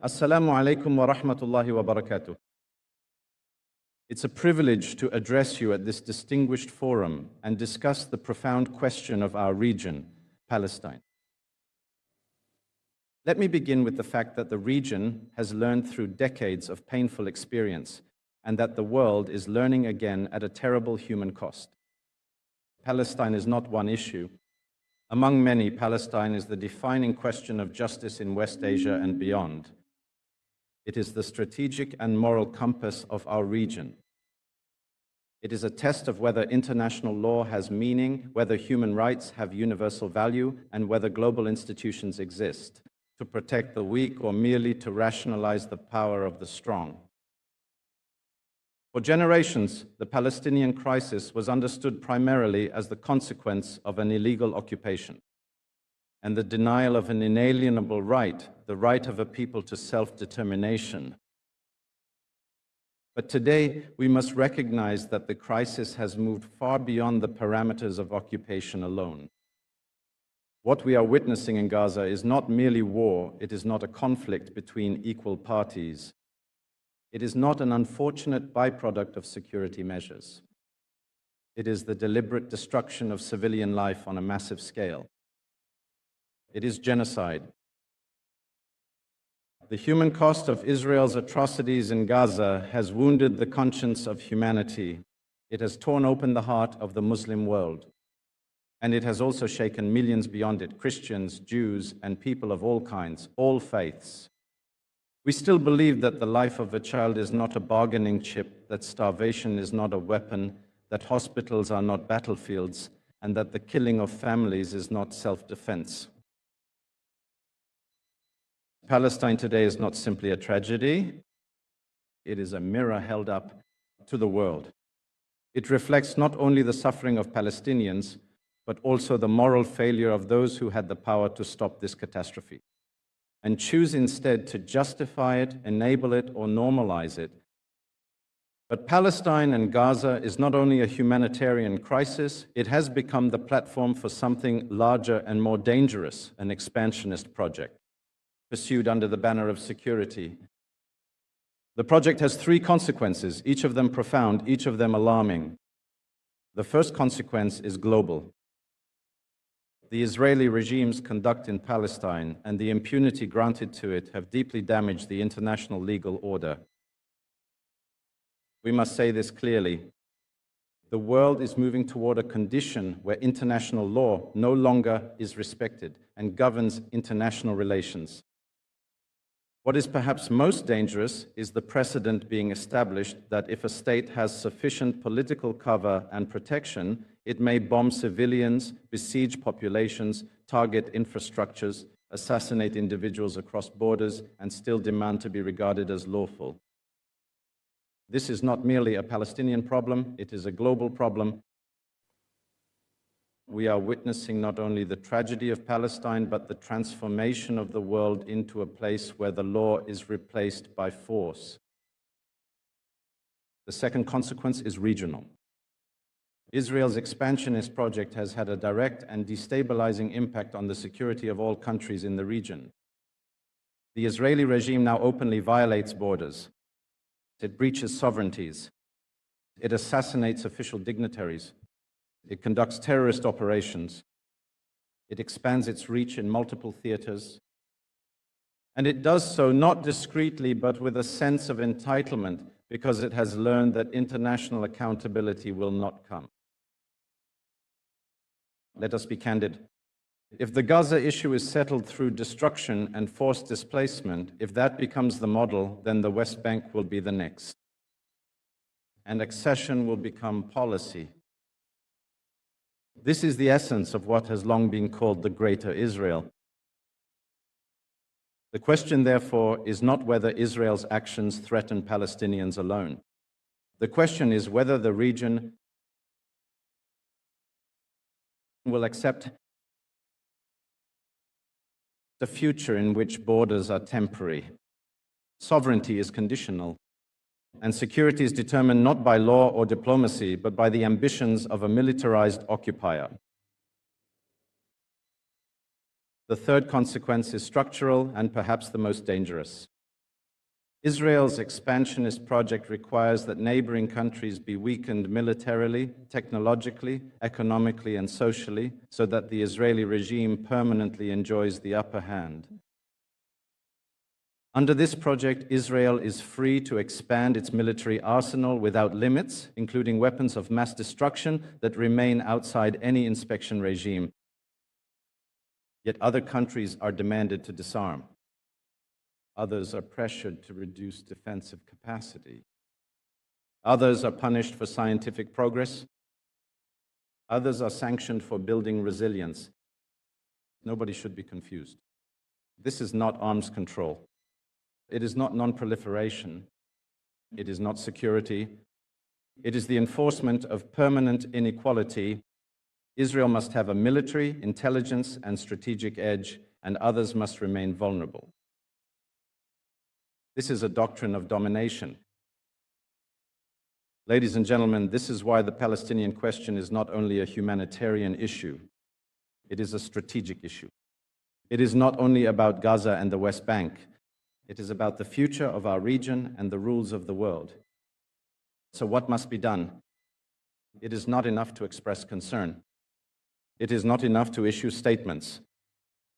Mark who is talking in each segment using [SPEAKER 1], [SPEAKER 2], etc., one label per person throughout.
[SPEAKER 1] Assalamu alaikum wa rahmatullahi wa barakatuh. It's a privilege to address you at this distinguished forum and discuss the profound question of our region, Palestine. Let me begin with the fact that the region has learned through decades of painful experience and that the world is learning again at a terrible human cost. Palestine is not one issue. Among many, Palestine is the defining question of justice in West Asia and beyond. It is the strategic and moral compass of our region. It is a test of whether international law has meaning, whether human rights have universal value, and whether global institutions exist to protect the weak or merely to rationalize the power of the strong. For generations, the Palestinian crisis was understood primarily as the consequence of an illegal occupation and the denial of an inalienable right, the right of a people to self-determination. But today, we must recognize that the crisis has moved far beyond the parameters of occupation alone. What we are witnessing in Gaza is not merely war, it is not a conflict between equal parties. It is not an unfortunate byproduct of security measures. It is the deliberate destruction of civilian life on a massive scale. It is genocide. The human cost of Israel's atrocities in Gaza has wounded the conscience of humanity. It has torn open the heart of the Muslim world. And it has also shaken millions beyond it, Christians, Jews, and people of all kinds, all faiths. We still believe that the life of a child is not a bargaining chip, that starvation is not a weapon, that hospitals are not battlefields, and that the killing of families is not self-defense. Palestine today is not simply a tragedy, it is a mirror held up to the world. It reflects not only the suffering of Palestinians, but also the moral failure of those who had the power to stop this catastrophe, and choose instead to justify it, enable it, or normalize it. But Palestine and Gaza is not only a humanitarian crisis, it has become the platform for something larger and more dangerous, an expansionist project, pursued under the banner of security. The project has three consequences, each of them profound, each of them alarming. The first consequence is global. The Israeli regime's conduct in Palestine and the impunity granted to it have deeply damaged the international legal order. We must say this clearly. The world is moving toward a condition where international law no longer is respected and governs international relations. What is perhaps most dangerous is the precedent being established that if a state has sufficient political cover and protection, it may bomb civilians, besiege populations, target infrastructures, assassinate individuals across borders, and still demand to be regarded as lawful. This is not merely a Palestinian problem, it is a global problem. We are witnessing not only the tragedy of Palestine, but the transformation of the world into a place where the law is replaced by force. The second consequence is regional. Israel's expansionist project has had a direct and destabilizing impact on the security of all countries in the region. The Israeli regime now openly violates borders. It breaches sovereignties. It assassinates official dignitaries. It conducts terrorist operations. It expands its reach in multiple theaters. And it does so not discreetly, but with a sense of entitlement, because it has learned that international accountability will not come. Let us be candid. If the Gaza issue is settled through destruction and forced displacement, if that becomes the model, then the West Bank will be the next. And accession will become policy. This is the essence of what has long been called the Greater Israel. The question, therefore, is not whether Israel's actions threaten Palestinians alone. The question is whether the region will accept a future in which borders are temporary. Sovereignty is conditional, and security is determined not by law or diplomacy, but by the ambitions of a militarized occupier. The third consequence is structural and perhaps the most dangerous. Israel's expansionist project requires that neighboring countries be weakened militarily, technologically, economically, and socially, so that the Israeli regime permanently enjoys the upper hand. Under this project, Israel is free to expand its military arsenal without limits, including weapons of mass destruction that remain outside any inspection regime. Yet other countries are demanded to disarm. Others are pressured to reduce defensive capacity. Others are punished for scientific progress. Others are sanctioned for building resilience. Nobody should be confused. This is not arms control. It is not non-proliferation. It is not security. It is the enforcement of permanent inequality. Israel must have a military, intelligence, and strategic edge, and others must remain vulnerable. This is a doctrine of domination. Ladies and gentlemen, this is why the Palestinian question is not only a humanitarian issue, it is a strategic issue. It is not only about Gaza and the West Bank, it is about the future of our region and the rules of the world. So what must be done? It is not enough to express concern. It is not enough to issue statements.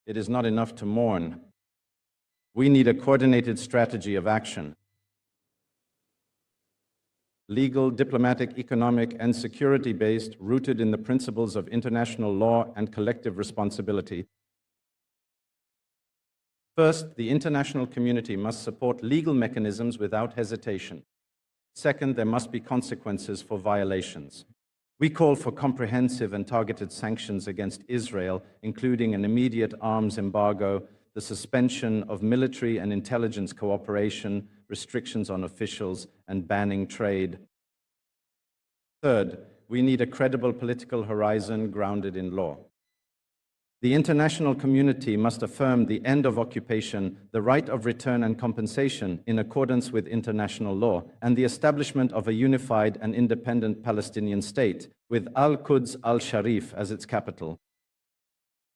[SPEAKER 1] It is not enough to mourn. We need a coordinated strategy of action. Legal, diplomatic, economic, and security-based, rooted in the principles of international law and collective responsibility. First, the international community must support legal mechanisms without hesitation. Second, there must be consequences for violations. We call for comprehensive and targeted sanctions against Israel, including an immediate arms embargo, the suspension of military and intelligence cooperation, restrictions on officials, and banning trade. Third, we need a credible political horizon grounded in law. The international community must affirm the end of occupation, the right of return and compensation in accordance with international law, and the establishment of a unified and independent Palestinian state, with Al-Quds al-Sharif as its capital.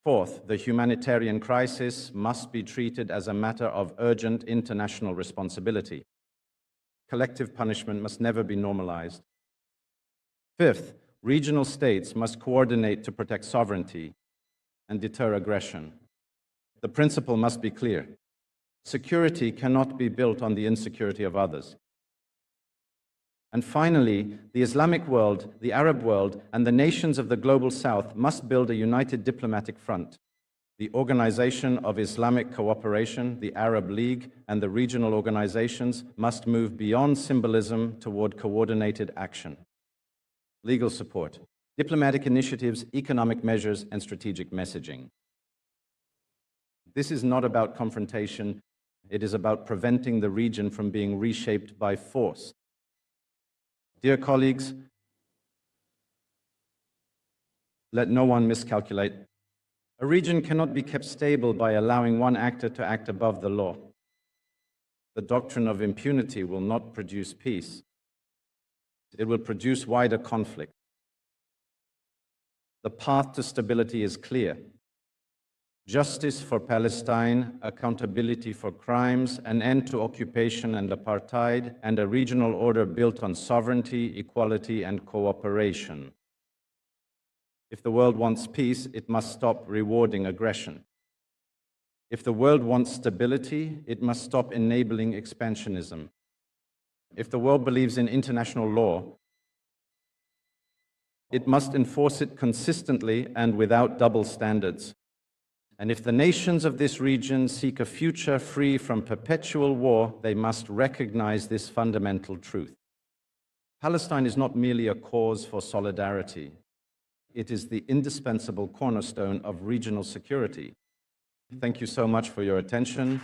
[SPEAKER 1] Fourth, the humanitarian crisis must be treated as a matter of urgent international responsibility. Collective punishment must never be normalized. Fifth, regional states must coordinate to protect sovereignty and deter aggression. The principle must be clear. Security cannot be built on the insecurity of others. And finally, the Islamic world, the Arab world, and the nations of the global South must build a united diplomatic front. The Organization of Islamic Cooperation, the Arab League, and the regional organizations must move beyond symbolism toward coordinated action. Legal support, diplomatic initiatives, economic measures, and strategic messaging. This is not about confrontation. It is about preventing the region from being reshaped by force. Dear colleagues, let no one miscalculate. A region cannot be kept stable by allowing one actor to act above the law. The doctrine of impunity will not produce peace. It will produce wider conflict. The path to stability is clear. Justice for Palestine, accountability for crimes, an end to occupation and apartheid, and a regional order built on sovereignty, equality, and cooperation. If the world wants peace, it must stop rewarding aggression. If the world wants stability, it must stop enabling expansionism. If the world believes in international law, it must enforce it consistently and without double standards. And if the nations of this region seek a future free from perpetual war, they must recognize this fundamental truth. Palestine is not merely a cause for solidarity. It is the indispensable cornerstone of regional security. Thank you so much for your attention.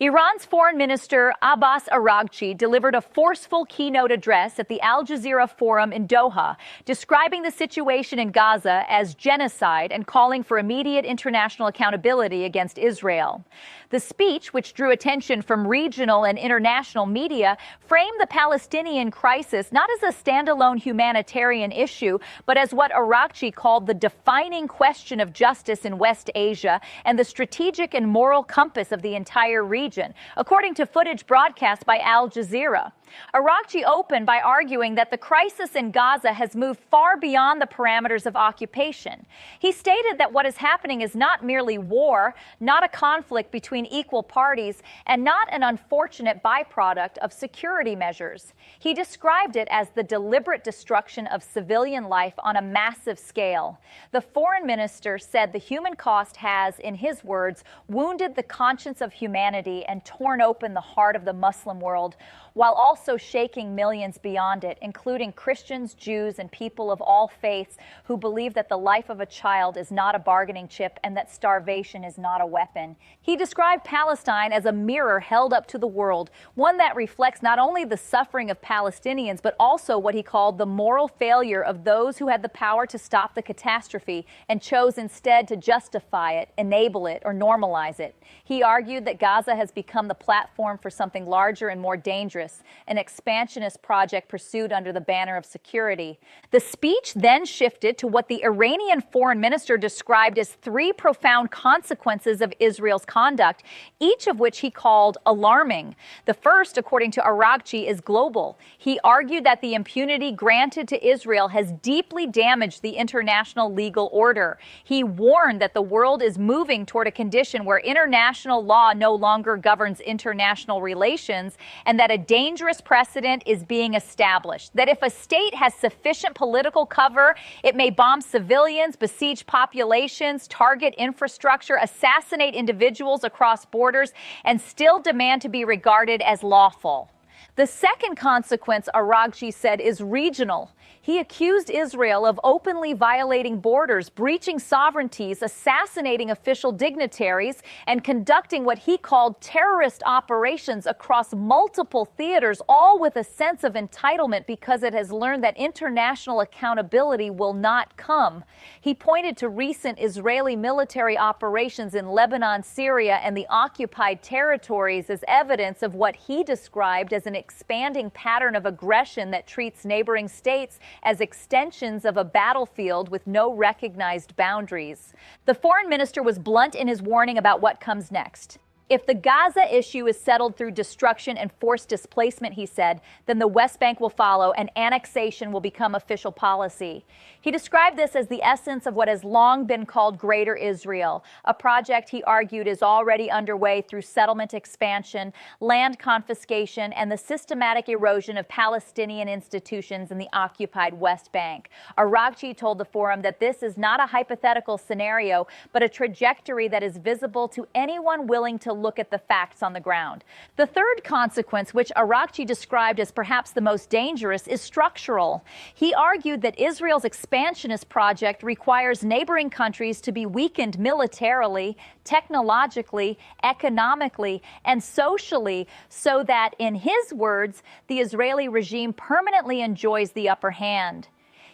[SPEAKER 2] Iran's Foreign Minister Abbas Araghchi delivered a forceful keynote address at the Al Jazeera Forum in Doha, describing the situation in Gaza as genocide and calling for immediate international accountability against Israel. The speech, which drew attention from regional and international media, framed the Palestinian crisis not as a standalone humanitarian issue, but as what Araghchi called the defining question of justice in West Asia and the strategic and moral compass of the entire region, according to footage broadcast by Al Jazeera. Araghchi opened by arguing that the crisis in Gaza has moved far beyond the parameters of occupation. He stated that what is happening is not merely war, not a conflict between equal parties, and not an unfortunate byproduct of security measures. He described it as the deliberate destruction of civilian life on a massive scale. The foreign minister said the human cost has, in his words, wounded the conscience of humanity and torn open the heart of the Muslim world, while also shaking millions beyond it, including Christians, Jews, and people of all faiths who believe that the life of a child is not a bargaining chip and that starvation is not a weapon. He described Palestine as a mirror held up to the world, one that reflects not only the suffering of Palestinians, but also what he called the moral failure of those who had the power to stop the catastrophe and chose instead to justify it, enable it, or normalize it. He argued that Gaza has become the platform for something larger and more dangerous, an expansionist project pursued under the banner of security. The speech then shifted to what the Iranian foreign minister described as three profound consequences of Israel's conduct, each of which he called alarming. The first, according to Araghchi, is global. He argued that the impunity granted to Israel has deeply damaged the international legal order. He warned that the world is moving toward a condition where international law no longer governs international relations, and that a dangerous precedent is being established, that if a state has sufficient political cover, it may bomb civilians, besiege populations, target infrastructure, assassinate individuals across borders, and still demand to be regarded as lawful. The second consequence, Araghchi said, is regional. He accused Israel of openly violating borders, breaching sovereignties, assassinating official dignitaries, and conducting what he called terrorist operations across multiple theaters, all with a sense of entitlement because it has learned that international accountability will not come. He pointed to recent Israeli military operations in Lebanon, Syria, and the occupied territories as evidence of what he described as an expanding pattern of aggression that treats neighboring states as extensions of a battlefield with no recognized boundaries. The foreign minister was blunt in his warning about what comes next. If the Gaza issue is settled through destruction and forced displacement, he said, then the West Bank will follow and annexation will become official policy. He described this as the essence of what has long been called Greater Israel, a project he argued is already underway through settlement expansion, land confiscation, and the systematic erosion of Palestinian institutions in the occupied West Bank. Araghchi told the forum that this is not a hypothetical scenario, but a trajectory that is visible to anyone willing to look at the facts on the ground. The third consequence, which Araghchi described as perhaps the most dangerous, is structural. He argued that Israel's expansionist project requires neighboring countries to be weakened militarily, technologically, economically, and socially, so that, in his words, the Israeli regime permanently enjoys the upper hand.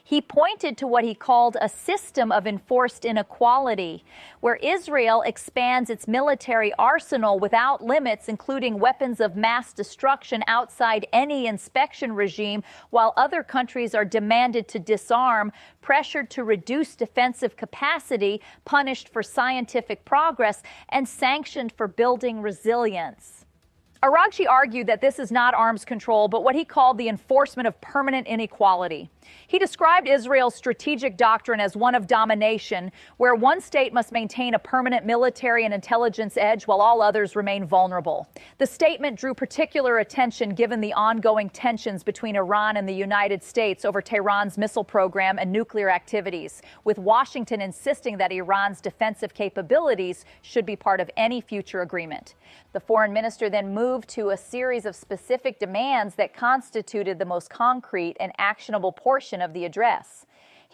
[SPEAKER 2] He pointed to what he called a system of enforced inequality, where Israel expands its military arsenal without limits, including weapons of mass destruction outside any inspection regime, while other countries are demanded to disarm, pressured to reduce defensive capacity, punished for scientific progress, and sanctioned for building resilience. Araghchi argued that this is not arms control, but what he called the enforcement of permanent inequality. He described Israel's strategic doctrine as one of domination, where one state must maintain a permanent military and intelligence edge while all others remain vulnerable. The statement drew particular attention given the ongoing tensions between Iran and the United States over Tehran's missile program and nuclear activities, with Washington insisting that Iran's defensive capabilities should be part of any future agreement. The foreign minister then moved to a series of specific demands that constituted the most concrete and actionable portion of the address.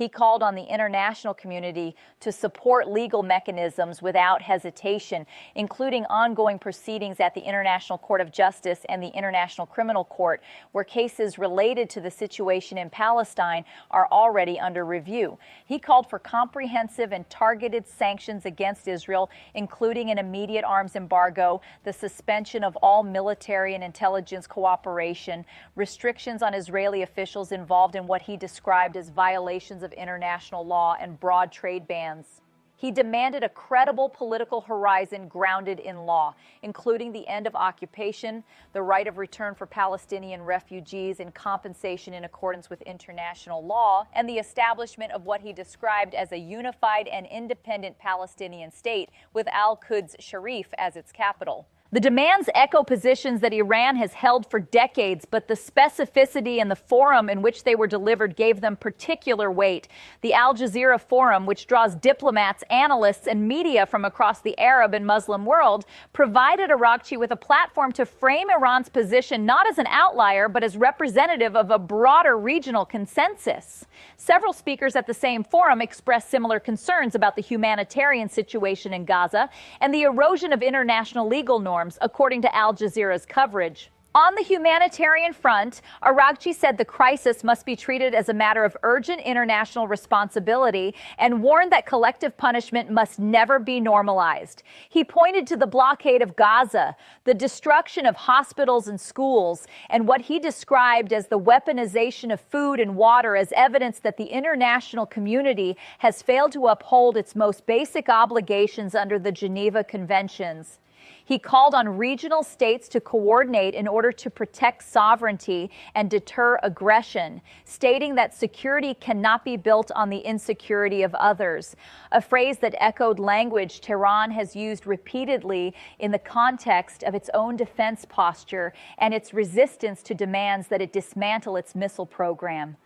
[SPEAKER 2] He called on the international community to support legal mechanisms without hesitation, including ongoing proceedings at the International Court of Justice and the International Criminal Court, where cases related to the situation in Palestine are already under review. He called for comprehensive and targeted sanctions against Israel, including an immediate arms embargo, the suspension of all military and intelligence cooperation, restrictions on Israeli officials involved in what he described as violations of international law, and broad trade bans. He demanded a credible political horizon grounded in law, including the end of occupation, the right of return for Palestinian refugees and compensation in accordance with international law, and the establishment of what he described as a unified and independent Palestinian state with Al-Quds Sharif as its capital. The demands echo positions that Iran has held for decades, but the specificity and the forum in which they were delivered gave them particular weight. The Al Jazeera Forum, which draws diplomats, analysts, and media from across the Arab and Muslim world, provided Araghchi with a platform to frame Iran's position not as an outlier, but as representative of a broader regional consensus. Several speakers at the same forum expressed similar concerns about the humanitarian situation in Gaza and the erosion of international legal norms, according to Al Jazeera's coverage. On the humanitarian front, Araghchi said the crisis must be treated as a matter of urgent international responsibility and warned that collective punishment must never be normalized. He pointed to the blockade of Gaza, the destruction of hospitals and schools, and what he described as the weaponization of food and water as evidence that the international community has failed to uphold its most basic obligations under the Geneva Conventions. He called on regional states to coordinate in order to protect sovereignty and deter aggression, stating that security cannot be built on the insecurity of others, a phrase that echoed language Tehran has used repeatedly in the context of its own defense posture and its resistance to demands that it dismantle its missile program.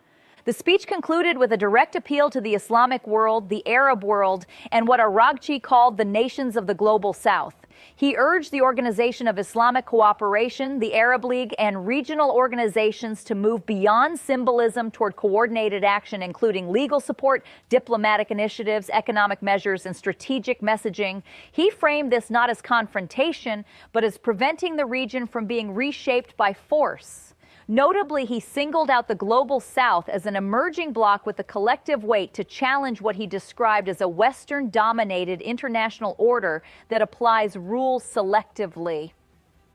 [SPEAKER 2] The speech concluded with a direct appeal to the Islamic world, the Arab world, and what Araghchi called the nations of the global South. He urged the Organization of Islamic Cooperation, the Arab League, and regional organizations to move beyond symbolism toward coordinated action, including legal support, diplomatic initiatives, economic measures, and strategic messaging. He framed this not as confrontation, but as preventing the region from being reshaped by force. Notably, he singled out the global South as an emerging bloc with a collective weight to challenge what he described as a Western-dominated international order that applies rules selectively.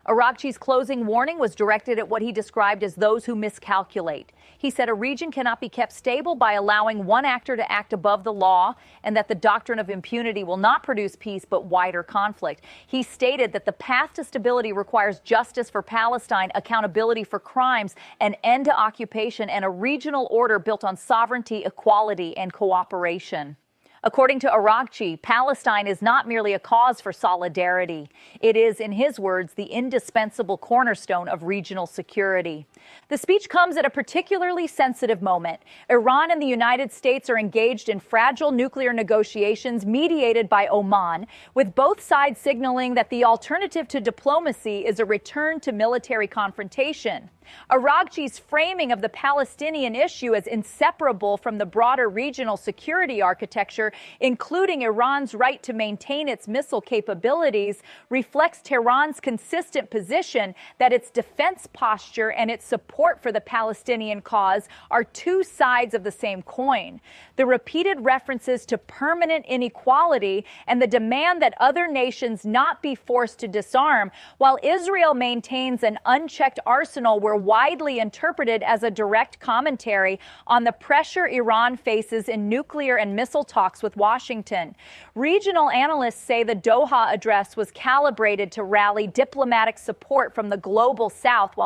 [SPEAKER 2] Araghchi's closing warning was directed at what he described as those who miscalculate. He said a region cannot be kept stable by allowing one actor to act above the law, and that the doctrine of impunity will not produce peace but wider conflict. He stated that the path to stability requires justice for Palestine, accountability for crimes, an end to occupation, and a regional order built on sovereignty, equality, and cooperation. According to Araghchi, Palestine is not merely a cause for solidarity. It is, in his words, the indispensable cornerstone of regional security. The speech comes at a particularly sensitive moment. Iran and the United States are engaged in fragile nuclear negotiations mediated by Oman, with both sides signaling that the alternative to diplomacy is a return to military confrontation. Araghchi's framing of the Palestinian issue as inseparable from the broader regional security architecture, including Iran's right to maintain its missile capabilities, reflects Tehran's consistent position that its defense posture and its support for the Palestinian cause are two sides of the same coin. The repeated references to permanent inequality and the demand that other nations not be forced to disarm, while Israel maintains an unchecked arsenal, were widely interpreted as a direct commentary on the pressure Iran faces in nuclear and missile talks with Washington. Regional analysts say the Doha address was calibrated to rally diplomatic support from the global South, while